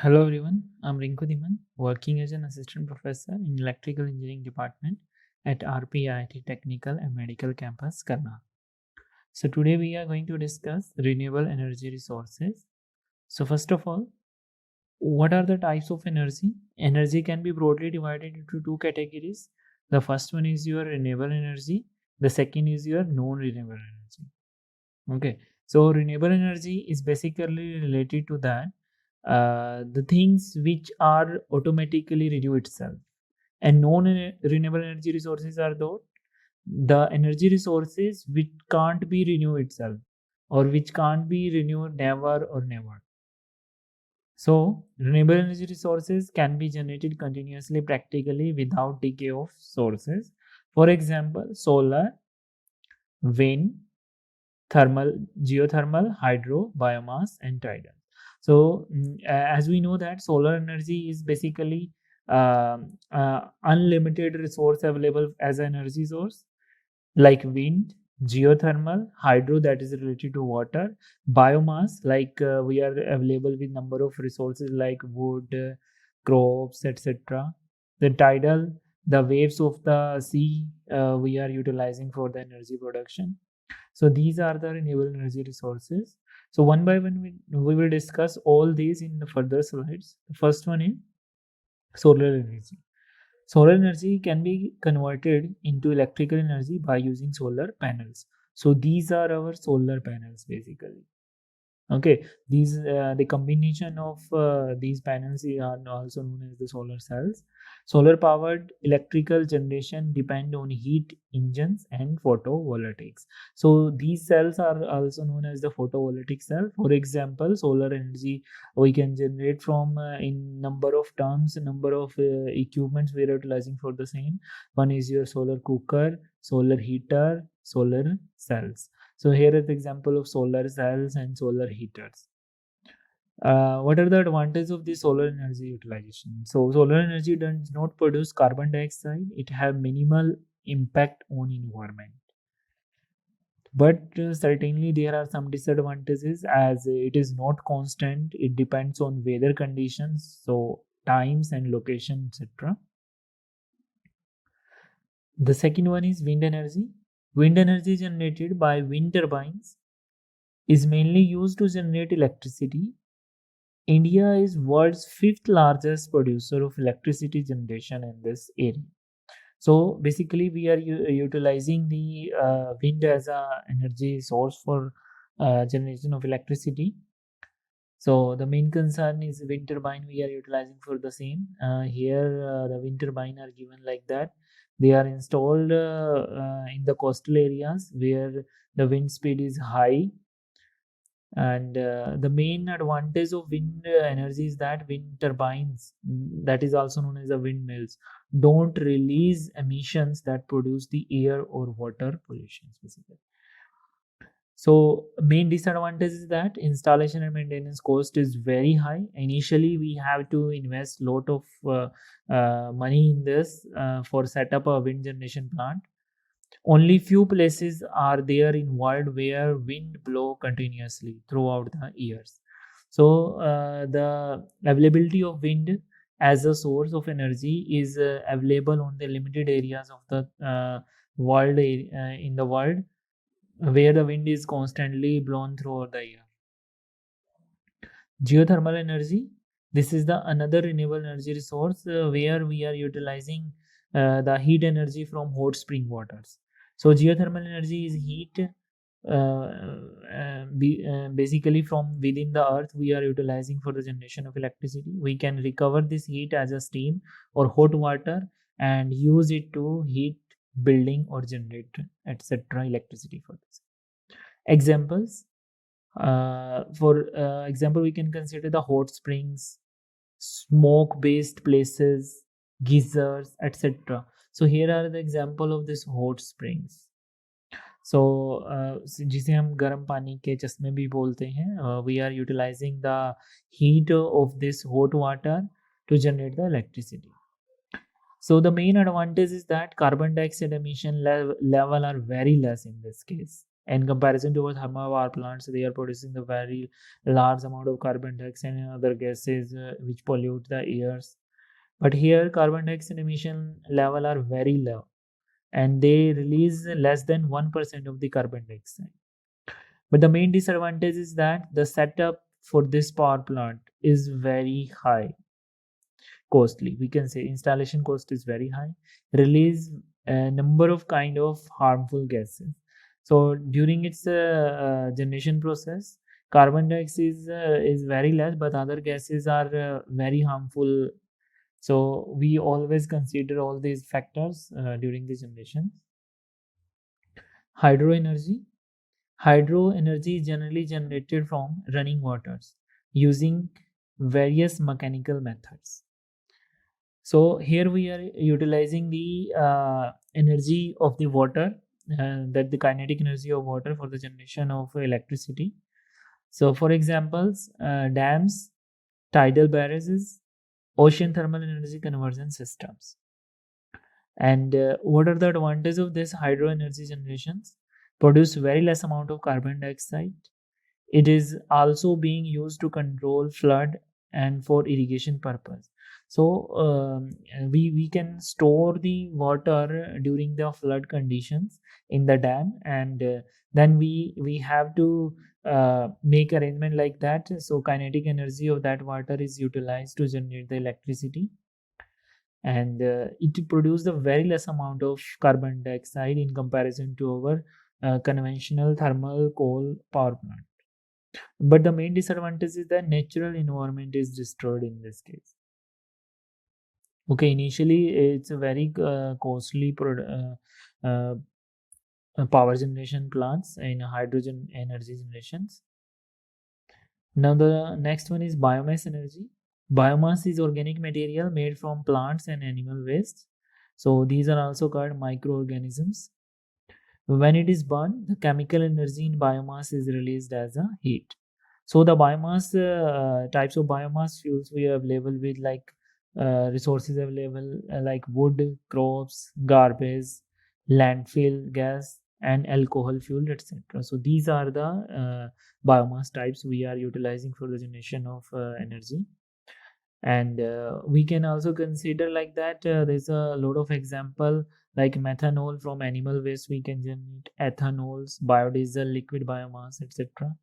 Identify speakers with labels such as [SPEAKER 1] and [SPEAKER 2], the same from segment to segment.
[SPEAKER 1] Hello everyone, I'm Rinku Diman, working as an assistant professor in electrical engineering department at RPIT Technical and Medical Campus, Karnal. So today we are going to discuss renewable energy resources. So first of all, what are the types of energy? Energy can be broadly divided into two categories. The first one is your renewable energy. The second is your non-renewable energy. Okay, so renewable energy is basically related to that the things which are automatically renew itself, and non-renewable energy resources are the energy resources which can't be renew itself or which can't be renewed never or never. So renewable energy resources can be generated continuously practically without decay of sources. For example, solar, wind, thermal, geothermal, hydro, biomass, and tidal. So, as we know that solar energy is basically unlimited resource available as an energy source, like wind, geothermal, hydro that is related to water, biomass like we are available with number of resources like wood, crops, etc. The tidal, the waves of the sea, we are utilizing for the energy production. So these are the renewable energy resources. So one by one, we will discuss all these in the further slides. The first one is solar energy. Solar energy can be converted into electrical energy by using solar panels. So these are our solar panels basically. Okay, these the combination of these panels are also known as the solar cells. Solar powered electrical generation depend on heat engines and photovoltaics. So these cells are also known as the photovoltaic cell. For example, solar energy we can generate from in number of terms, number of equipments we are utilizing for the same. One is your solar cooker, solar heater, solar cells. So here is the example of solar cells and solar heaters. What are the advantages of the solar energy utilization? So solar energy does not produce carbon dioxide. It have minimal impact on environment. But certainly there are some disadvantages as it is not constant. It depends on weather conditions, so times and location, etc. The second one is wind energy. Wind energy generated by wind turbines is mainly used to generate electricity. India is world's fifth largest producer of electricity generation in this area. So basically, we are utilizing the wind as a energy source for generation of electricity. So the main concern is wind turbine we are utilizing for the same. Here, the wind turbine are given like that. They are installed in the coastal areas where the wind speed is high, and the main advantage of wind energy is that wind turbines, that is also known as the windmills, don't release emissions that produce the air or water pollution specifically. So main disadvantage is that installation and maintenance cost is very high. Initially, we have to invest lot of money in this for set up a wind generation plant. Only few places are there in world where wind blow continuously throughout the years. So the availability of wind as a source of energy is available on the limited areas of the world in the world where the wind is constantly blown throughout the year. Geothermal energy. This is the another renewable energy resource where we are utilizing the heat energy from hot spring waters. So geothermal energy is heat basically from within the earth we are utilizing for the generation of electricity. We can recover this heat as a steam or hot water and use it to heat building or generate etc electricity for this. Examples, for example, we can consider the hot springs, smoke based places, geysers, etc. So here are the example of this hot springs. So जिसे हम गर्म पानी के चश्मे भी बोलते हैं, we are utilizing the heat of this hot water to generate the electricity. So the main advantage is that carbon dioxide emission level are very less in this case. In comparison to our thermal power plants, they are producing the very large amount of carbon dioxide and other gases which pollute the airs. But here carbon dioxide emission level are very low and they release less than 1% of the carbon dioxide. But the main disadvantage is that the setup for this power plant is very high, costly. We can say installation cost is very high, release a number of kind of harmful gases. So during its generation process, carbon dioxide is very less, but other gases are very harmful. So we always consider all these factors during the generation. Hydro energy. Hydro energy is generally generated from running waters using various mechanical methods. So here we are utilizing the energy of the water, that the kinetic energy of water for the generation of electricity. So for examples, dams, tidal barrages, ocean thermal energy conversion systems. And what are the advantages of this hydro energy generations? Produce very less amount of carbon dioxide. It is also being used to control flood and for irrigation purpose. So we can store the water during the flood conditions in the dam, and then we have to make arrangement like that. So kinetic energy of that water is utilized to generate the electricity, and it produces a very less amount of carbon dioxide in comparison to our conventional thermal coal power plant. But the main disadvantage is that natural environment is destroyed in this case. Okay, initially it's a very costly power generation plants in hydrogen energy generations. Now the next one is biomass energy. Biomass is organic material made from plants and animal waste. So these are also called microorganisms. When it is burned, the chemical energy in biomass is released as a heat. So the biomass types of biomass fuels we are available with, like resources available like wood, crops, garbage, landfill gas, and alcohol fuel, etc. So these are the biomass types we are utilizing for the generation of energy. And we can also consider like that there's a lot of example like methanol from animal waste we can generate, ethanols, biodiesel, liquid biomass, etc.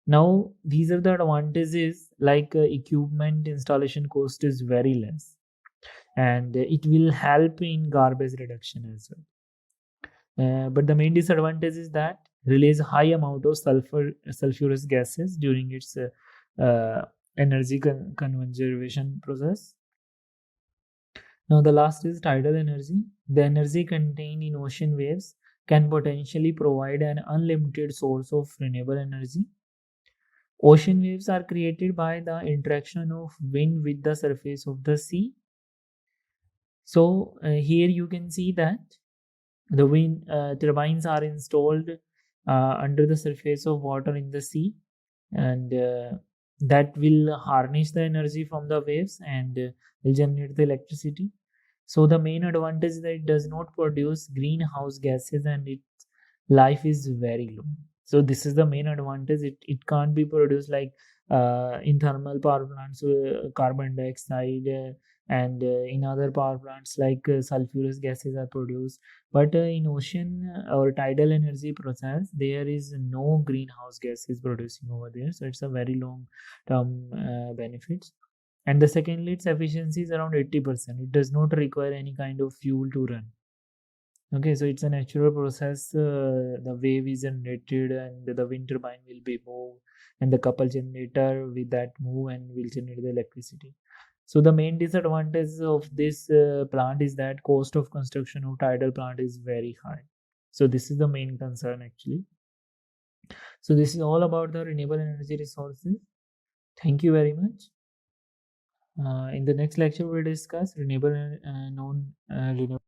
[SPEAKER 1] Now these are the advantages, like equipment installation cost is very less, and it will help in garbage reduction as well. But the main disadvantage is that release high amount of sulfurous gases during its energy conservation process. Now the last is tidal energy. The energy contained in ocean waves can potentially provide an unlimited source of renewable energy. Ocean waves are created by the interaction of wind with the surface of the sea. So here you can see that the wind turbines are installed under the surface of water in the sea, and that will harness the energy from the waves and will generate the electricity. So the main advantage is that it does not produce greenhouse gases and its life is very low. So this is the main advantage. It can't be produced like in thermal power plants, carbon dioxide, and in other power plants like sulfurous gases are produced. But in ocean or tidal energy process, there is no greenhouse gases producing over there. So it's a very long term benefits. And the secondly, its efficiency is around 80%. It does not require any kind of fuel to run. Okay, so it's a natural process. The wave is generated and the wind turbine will be moved, and the couple generator with that move and will generate the electricity. So the main disadvantage of this plant is that cost of construction of tidal plant is very high. So this is the main concern actually. So this is all about the renewable energy resources. Thank you very much. In the next lecture, we'll discuss renewable non renewable